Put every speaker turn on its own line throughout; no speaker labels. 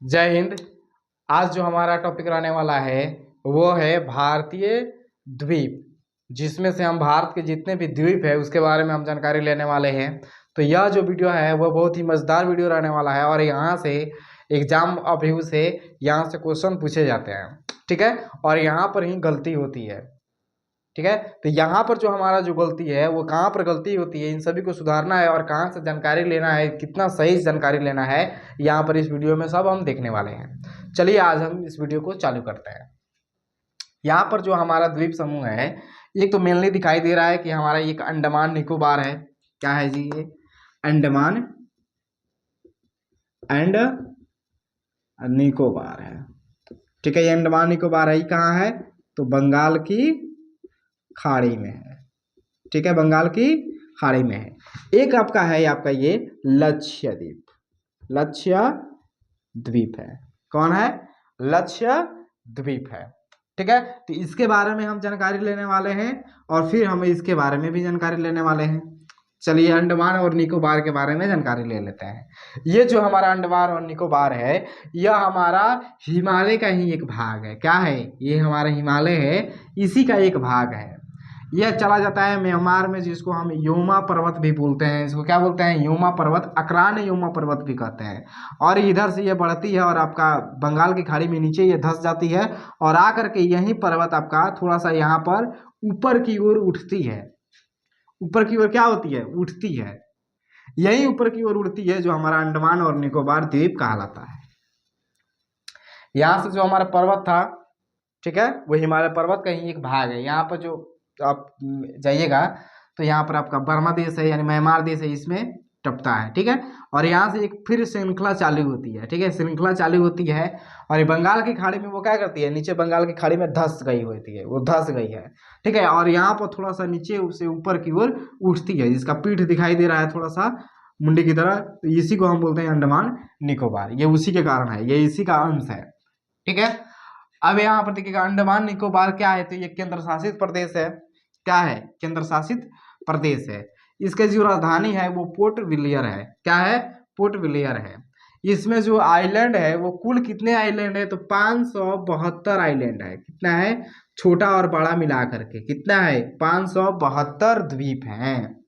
जय हिंद। आज जो हमारा टॉपिक रहने वाला है वो है भारतीय द्वीप, जिसमें से हम भारत के जितने भी द्वीप है उसके बारे में हम जानकारी लेने वाले हैं। तो यह जो वीडियो है वो बहुत ही मज़ेदार वीडियो रहने वाला है और यहाँ से एग्जाम अभी से यहाँ से क्वेश्चन पूछे जाते हैं, ठीक है। और यहाँ पर ही गलती होती है, ठीक है। तो यहाँ पर जो हमारा जो गलती है वो कहाँ पर गलती होती है, इन सभी को सुधारना है और कहाँ से जानकारी लेना है, कितना सही जानकारी लेना है, यहाँ पर इस वीडियो में सब हम देखने वाले हैं। चलिए आज हम इस वीडियो को चालू करते हैं। यहाँ पर जो हमारा द्वीप समूह है, एक तो मेनली दिखाई दे रहा है कि हमारा एक अंडमान निकोबार है। क्या है जी? ये अंडमान एंड निकोबार है, ठीक है। ये अंडमान निकोबार है, ये कहाँ है? तो बंगाल की खाड़ी में है, ठीक है, बंगाल की खाड़ी में है। एक आपका है आपका ये लक्षद्वीप, लक्षद्वीप है। कौन है? लक्षद्वीप है, ठीक है। तो इसके बारे में हम जानकारी लेने वाले हैं और फिर हम इसके बारे में भी जानकारी लेने वाले हैं। चलिए अंडमान और निकोबार के बारे में जानकारी ले लेते हैं। ये जो हमारा अंडमान और निकोबार है यह हमारा हिमालय का ही एक भाग है। क्या है? ये हमारा हिमालय है, इसी का एक भाग है। यह चला जाता है म्यांमार में, जिसको हम योमा पर्वत भी बोलते हैं। इसको क्या बोलते हैं? योमा पर्वत, अक्रान योमा पर्वत भी कहते हैं। और इधर से ये बढ़ती है और आपका बंगाल की खाड़ी में नीचे ये धंस जाती है और आकर के यही पर्वत आपका थोड़ा सा यहाँ पर ऊपर की ओर उठती है। ऊपर की ओर क्या होती है? उठती है। यही ऊपर की ओर उड़ती है जो हमारा अंडमान और निकोबार द्वीप कहलाता है। यहाँ से जो हमारा पर्वत था, ठीक है, वो हिमालय पर्वत का ही एक भाग है। यहाँ पर जो आप जाइएगा तो यहाँ पर आपका बर्मा देश है, यानी म्यांमार देश है, इसमें टपता है, ठीक है। और यहाँ से एक फिर श्रृंखला चालू होती है, ठीक है, श्रृंखला चालू होती है। और ये बंगाल की खाड़ी में वो क्या करती है? नीचे बंगाल की खाड़ी में धंस गई होती है, वो धंस गई है, ठीक है। और यहाँ पर थोड़ा सा नीचे से ऊपर की ओर उठती है, जिसका पीठ दिखाई दे रहा है थोड़ा सा मुंडी की तरह, तो इसी को हम बोलते हैं अंडमान निकोबार। ये उसी के कारण है, ये इसी का अंश है, ठीक है। अब यहाँ पर देखिएगा अंडमान निकोबार क्या है? तो ये केंद्र शासित प्रदेश है। क्या है? केंद्र शासित प्रदेश है। इसके जो राजधानी है वो पोर्ट विलियर है। क्या है? पोर्ट विलियर है। इसमें जो आइलैंड है वो कुल कितने आइलैंड है? तो 572 आइलैंड है। कितना है? छोटा और बड़ा मिला करके कितना है? 572 द्वीप हैं,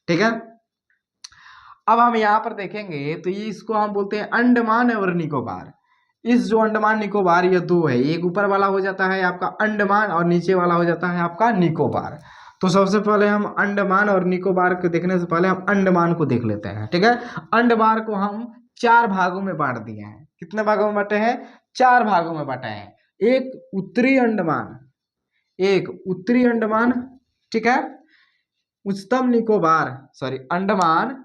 ठीक है। अब हम यहाँ पर देखेंगे तो ये इसको हम बोलते हैं अंडमान और निकोबार। इस जो अंडमान निकोबार ये दो है, एक ऊपर वाला हो जाता है आपका अंडमान और नीचे वाला हो जाता है आपका निकोबार। तो सबसे पहले हम अंडमान और निकोबार को देखने से पहले हम अंडमान को देख लेते हैं, ठीक है। अंडमान को हम 4 भागों में बांट दिए हैं। कितने भागों में बांटे हैं? 4 भागों में बांटे हैं। एक उत्तरी अंडमान, एक उत्तरी अंडमान, ठीक है। उच्चतम निकोबार, सॉरी अंडमान,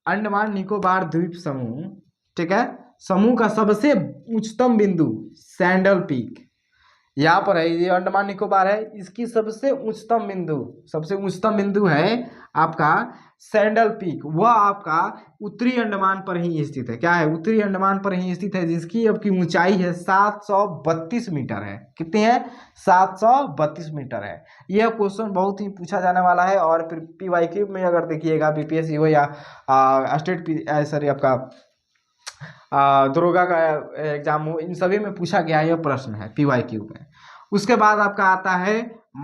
अंडमान निकोबार द्वीप समूह, ठीक है। समूह का सबसे उच्चतम बिंदु सैंडल पीक यहाँ पर है। ये अंडमान निकोबार है, इसकी सबसे उच्चतम बिंदु है आपका सैंडल पीक। वह आपका उत्तरी अंडमान पर ही स्थित है। क्या है? उत्तरी अंडमान पर ही स्थित है, जिसकी अब की ऊंचाई है 732 मीटर है। कितनी है? 732 मीटर है। यह क्वेश्चन बहुत ही पूछा जाने वाला है और फिर PYQ में अगर देखिएगा, BPSC हो या स्टेट सॉरी आपका दरोगा का एग्जाम हो, इन सभी में पूछा गया यह प्रश्न है PYQ में। उसके बाद आपका आता है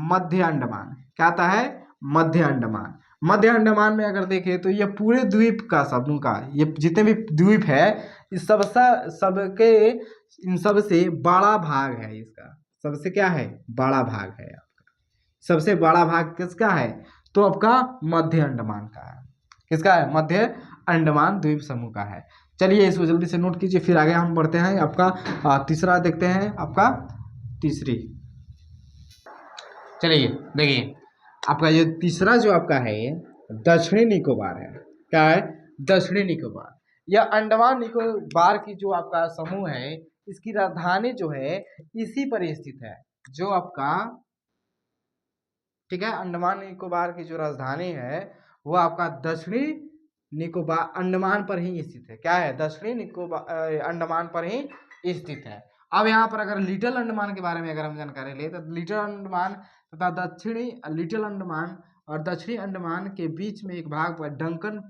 मध्य अंडमान। क्या आता है? मध्य अंडमान। मध्य अंडमान में अगर देखें तो ये पूरे द्वीप का समूह का, ये जितने भी द्वीप है इस सबके इन सब से बड़ा भाग है इसका। सबसे क्या है? बड़ा भाग है आपका। सबसे बड़ा भाग किसका है? तो आपका मध्य अंडमान का है। किसका है? मध्य अंडमान द्वीप समूह का है। चलिए इसको जल्दी से नोट कीजिए, फिर आगे हम बढ़ते हैं। आपका तीसरा देखते हैं, आपका तीसरी। चलिए देखिए आपका ये तीसरा जो आपका है दक्षिणी निकोबार है। क्या है? दक्षिणी निकोबार। यह अंडमान निकोबार की जो आपका समूह है, इसकी राजधानी जो है इसी पर स्थित है, जो आपका, ठीक है, अंडमान निकोबार की जो राजधानी है वो आपका दक्षिणी निकोबार अंडमान पर ही स्थित है। क्या है? दक्षिणी निकोबार अंडमान पर ही स्थित है। अब यहाँ पर अगर लिटिल अंडमान के बारे में अगर हम जानकारी ले तो लिटिल अंडमान तथा दक्षिणी लिटिल अंडमान और दक्षिणी अंडमान के बीच में एक भाग पर डंकन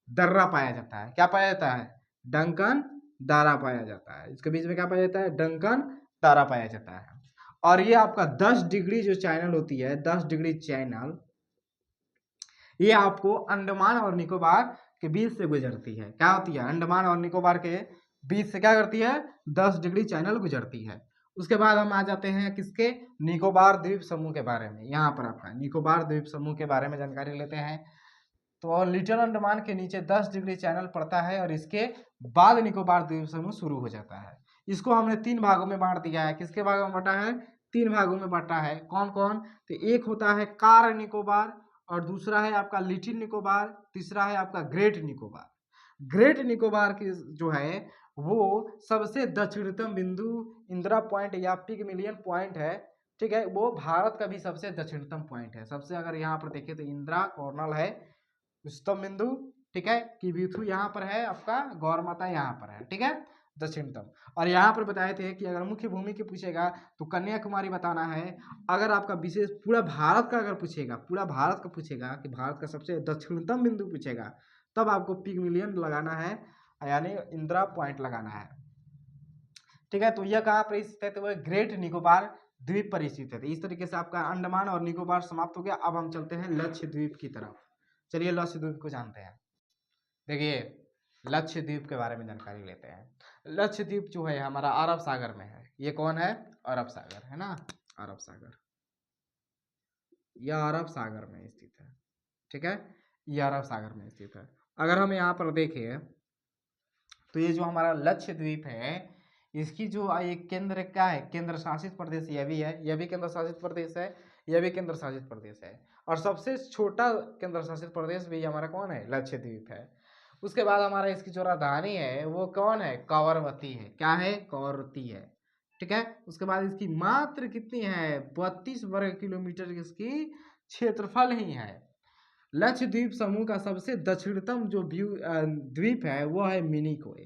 दर्रा पाया जाता है। क्या पाया जाता है? डंकन तारा पाया जाता है। इसके बीच में क्या पाया जाता है? डंकन तारा पाया जाता है। और ये आपका 10 डिग्री जो चैनल होती है, 10 डिग्री चैनल, ये आपको अंडमान और निकोबार के बीच से गुजरती है। क्या होती है? अंडमान और निकोबार के बीच से क्या करती है? 10 डिग्री चैनल गुजरती है। उसके बाद हम आ जाते हैं किसके? निकोबार द्वीप समूह के बारे में। यहाँ पर आपका निकोबार द्वीप समूह के बारे में जानकारी लेते हैं। तो लिटिल अंडमान के नीचे 10 डिग्री चैनल पड़ता है और इसके बाद निकोबार द्वीप समूह शुरू हो जाता है। इसको हमने 3 भागों में बांट दिया है। किसके भागों में बांटा है? 3 भागों में बांटा है। कौन कौन? तो एक होता है कार निकोबार, और दूसरा है आपका लिटिल निकोबार, तीसरा है आपका ग्रेट निकोबार। ग्रेट निकोबार की जो है वो सबसे दक्षिणतम बिंदु इंदिरा पॉइंट या पिगमिलियन पॉइंट है। ठीक है, वो भारत का भी सबसे दक्षिणतम पॉइंट है। सबसे अगर यहाँ पर देखें तो इंदिरा कॉर्नल है उच्चतम बिंदु, ठीक है, किबिथु यहाँ पर है, आपका गौर माता यहाँ पर है, ठीक है, दक्षिणतम। और यहाँ पर बताए थे कि अगर मुख्य भूमि की पूछेगा तो कन्याकुमारी बताना है। अगर आपका विशेष पूरा भारत का अगर पूछेगा, पूरा भारत का पूछेगा कि भारत का सबसे दक्षिणतम बिंदु पूछेगा, तब आपको पिगमिलियन लगाना है, यानी इंदिरा पॉइंट लगाना है। ठीक है, तो यह कहाँ पर स्थित है? तो वह ग्रेट निकोबार द्वीप पर स्थित है। इस तरीके से आपका अंडमान और निकोबार समाप्त हो गया। अब हम चलते हैं लक्षद्वीप की तरफ। चलिए लक्षद्वीप को जानते हैं। देखिए लक्षद्वीप के बारे में जानकारी लेते हैं। लक्षद्वीप जो है हमारा अरब सागर में है। ये कौन है? अरब सागर है ना, अरब सागर, यह अरब सागर में स्थित है। ठीक है, यह अरब सागर में स्थित है। अगर हम यहाँ पर देखें तो ये जो हमारा लक्षद्वीप है, इसकी जो एक केंद्र क्या है? केंद्र शासित प्रदेश यह भी है, यह भी केंद्र शासित प्रदेश है, यह भी केंद्र शासित प्रदेश है। और सबसे छोटा केंद्र शासित प्रदेश भी हमारा कौन है? लक्षद्वीप है। उसके बाद हमारा इसकी जो राजधानी है वो कौन है? कवरवती है। क्या है? कवरवती है। ठीक है, उसके बाद इसकी मात्र कितनी है? 32 वर्ग किलोमीटर इसकी क्षेत्रफल ही है। लक्षद्वीप समूह का सबसे दक्षिणतम जो द्वीप है वो है मिनिकोय।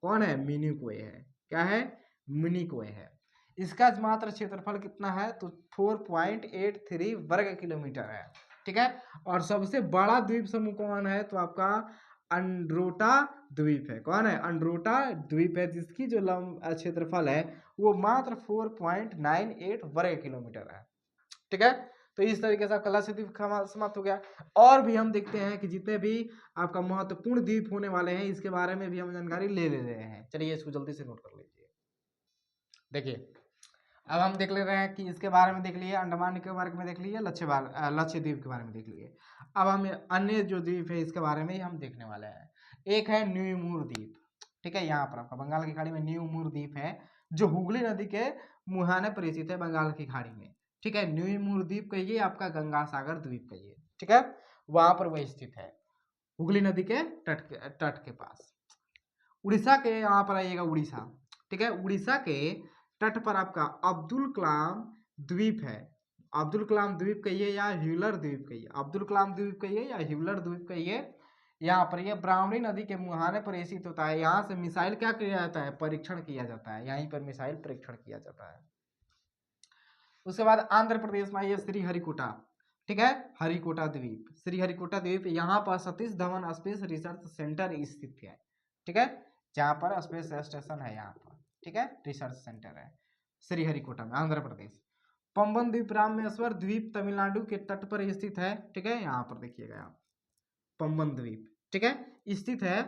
कौन है? मिनिकोय है। क्या है? मिनिकोय है। इसका मात्र क्षेत्रफल कितना है? तो 4.83 वर्ग किलोमीटर है। ठीक है, और सबसे बड़ा द्वीप समूह कौन है? तो आपका अंड्रोटा द्वीप है। कौन है? अंड्रोटा द्वीप है, जिसकी जो क्षेत्रफल है वो मात्र 4.98 वर्ग किलोमीटर है। ठीक है, तो इस तरीके से आपका लक्षद्वीप समाप्त हो गया। और भी हम देखते हैं कि जितने भी आपका महत्वपूर्ण द्वीप होने वाले हैं इसके बारे में भी हम जानकारी ले रहे हैं। चलिए इसको जल्दी से नोट कर लीजिए। देखिए अब हम देख ले रहे हैं कि इसके बारे में देख लिए, अंडमान के बारे में देख लिए, लक्षद्वीप के बारे में देख लिए। अब हम अन्य जो द्वीप है इसके बारे में हम देखने वाले हैं। एक है न्यूमूर द्वीप। ठीक है, यहाँ पर आपका बंगाल की खाड़ी में न्यूमूर द्वीप है, जो हुगली नदी के मुहाने पर स्थित है, बंगाल की खाड़ी में। ठीक है, न्यूमूर द्वीप कहिए, आपका गंगा सागर द्वीप कहिए। ठीक है, वहां पर वह स्थित है, हुगली नदी के तट के पास। उड़ीसा के यहाँ पर आइएगा, उड़ीसा। ठीक है, उड़ीसा के तट पर आपका अब्दुल कलाम द्वीप है। अब्दुल कलाम द्वीप कहिए या ह्यूलर द्वीप कहिए, अब्दुल कलाम द्वीप कहिए या ह्यूलर द्वीप कहिए। यहाँ पर यह ब्राह्मणी नदी के मुहाने पर स्थित होता है। यहाँ से मिसाइल क्या किया जाता है? परीक्षण किया जाता है। यहीं पर मिसाइल परीक्षण किया जाता है। उसके बाद आंध्र प्रदेश में ये श्रीहरिकोटा। ठीक है, हरिकोटा द्वीप, श्रीहरिकोटा द्वीप, यहाँ पर Satish Dhawan space research centre स्थित है। ठीक है, जहाँ पर स्पेस स्टेशन है यहाँ पर। ठीक है, रिसर्च सेंटर है श्रीहरिकोटा में, आंध्र प्रदेश। पंबन द्वीप रामेश्वर द्वीप तमिलनाडु के तट पर स्थित है। ठीक है, यहाँ पर देखिएगा आप, पंबन द्वीप, ठीक है, स्थित है।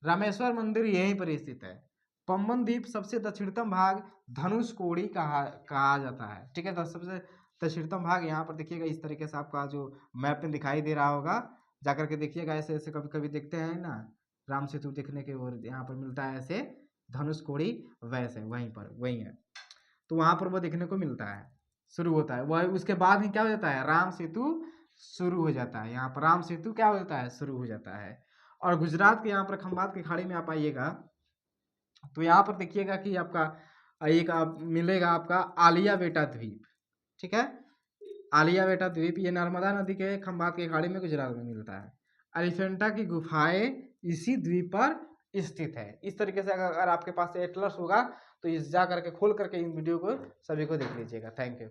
रामेश्वर मंदिर यहीं पर स्थित है। पंबन द्वीप सबसे दक्षिणतम भाग धनुषकोडी कहा जाता है। ठीक है, तो सबसे दक्षिणतम भाग यहाँ पर देखिएगा। इस तरीके से आपका जो मैप में दिखाई दे रहा होगा, जाकर के देखिएगा। ऐसे ऐसे कभी कभी देखते हैं ना, राम सेतु देखने के और यहाँ पर मिलता है ऐसे धनुषकोडी, वैसे वहीं पर वही है, तो वहां पर वो देखने को मिलता है, शुरू होता है वह। उसके बाद ही क्या हो जाता है? राम सेतु शुरू हो जाता है। यहाँ पर राम सेतु क्या होता है? शुरू हो जाता है। और गुजरात के यहाँ पर खंबात की खाड़ी में आप आइएगा तो यहाँ पर देखिएगा कि आपका एक मिलेगा आपका आलिया बेटा द्वीप। ठीक है, आलिया बेटा द्वीप ये नर्मदा नदी के खंबात की खाड़ी में गुजरात में मिलता है। एलिफेंटा की गुफाएं इसी द्वीप पर स्थित है। इस तरीके से अगर आपके पास एटलस होगा तो इस जा करके खोल करके इन वीडियो को सभी को देख लीजिएगा। Thank you.